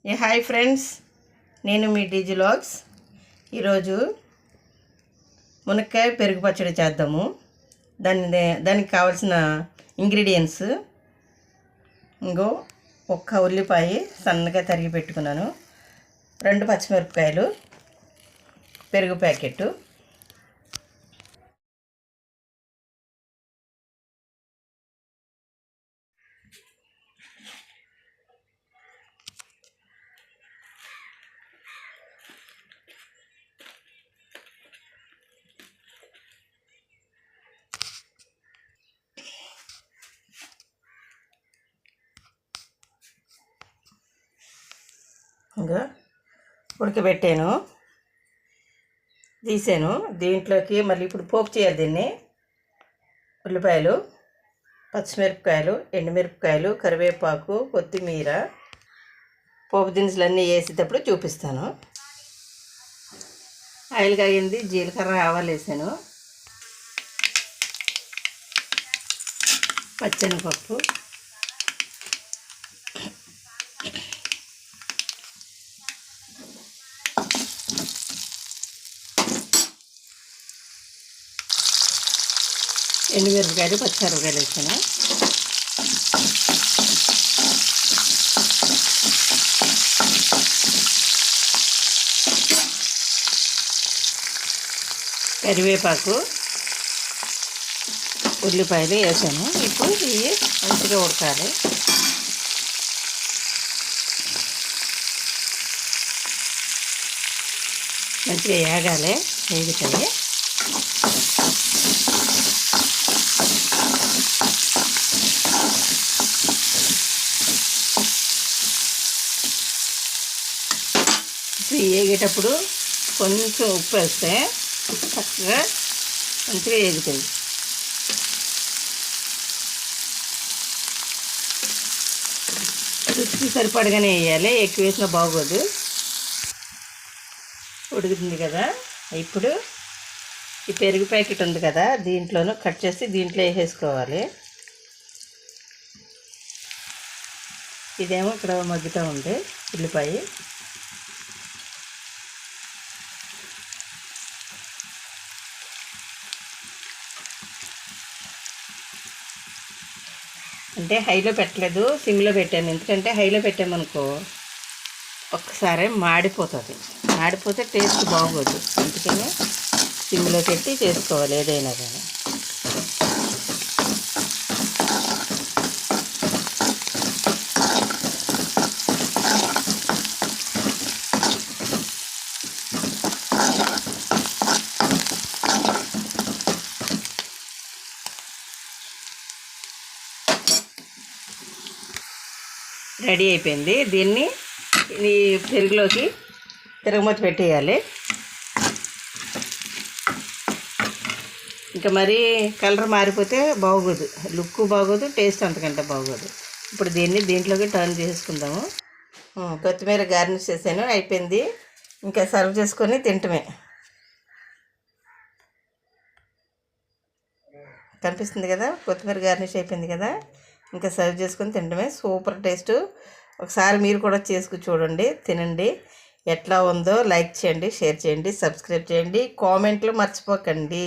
Hi friends, నేను మీ డిజిలాగ్స్. ఈరోజు మునక్కాయ పెరుగు పచ్చడి చేద్దాము. దానికి కావాల్సిన ఇంగ్రీడియంట్స్ ఇంకో ఒక్క ఉల్లిపాయ సన్నగా తరిగి పెట్టుకున్నాను, 2 పచ్చిమిరపకాయలు, పెరుగు ప్యాకెట్టు, ఇంకా ఉడకబెట్టాను, తీసాను. దీంట్లోకి మళ్ళీ ఇప్పుడు పోపు చేయాలి. దీన్ని ఉల్లిపాయలు, పచ్చిమిరపకాయలు, ఎండుమిరపకాయలు, కరివేపాకు, కొత్తిమీర, పోపు దినుసులన్నీ వేసేటప్పుడు చూపిస్తాను. ఆయిల్ కాగింది, జీలకర్ర, ఆవాలు వేసాను, పచ్చెనపప్పు, ఎండుమిరపకాయలు, పచ్చిమిరపకాయలు వేసాను. కరివేపాకు, ఉల్లిపాయలు వేసాను. ఇప్పుడు ఇవి మంచిగా ఉడకాలి. మంచిగా వేగాలి, వేగుతాయి. వేగేటప్పుడు కొంచెం ఉప్పు వేస్తే చక్కగా మంచిగా వేగుతాయి. రుచికి సరిపడగానే వేయాలి, ఎక్కువ వేసినా బాగోదు. ఉడుకుతుంది కదా, ఇప్పుడు ఈ పెరుగు ప్యాకెట్ ఉంది కదా, దీంట్లోనూ కట్ చేసి దీంట్లో వేసేసుకోవాలి. ఇదేమో ఇక్కడ మగ్గుతూ ఉంది ఉల్లిపాయ. అంటే హైలో పెట్టలేదు, సిమ్లో పెట్టాను. ఎందుకంటే హైలో పెట్టామనుకో ఒక్కసారి మాడిపోతుంది, మాడిపోతే టేస్ట్ బాగోదు. అందుకని సిమ్లో పెట్టి చేసుకోవాలి ఏదైనా కానీ. రెడీ అయిపోయింది. దీన్ని ఈ పెరుగులోకి తిరగమూత పెట్టేయాలి. ఇంకా మరీ కలర్ మారిపోతే బాగోదు, లుక్ బాగోదు, టేస్ట్ అంతకంటే బాగోదు. ఇప్పుడు దీంట్లోకి టర్న్ చేసుకుందాము. కొత్తిమీర గార్నిష్ చేసాను, అయిపోయింది. ఇంకా సర్వ్ చేసుకొని తింటమే. కనిపిస్తుంది కదా, కొత్తిమీర గార్నిష్ అయిపోయింది కదా, ఇంకా సర్వ్ చేసుకొని తినడమే. Super taste. ఒకసారి మీరు కూడా చేసుకుని చూడండి, తినండి. ఎట్లా ఉందో లైక్ చేయండి, షేర్ చేయండి, సబ్స్క్రైబ్ చేయండి, కామెంట్లు మర్చిపోకండి.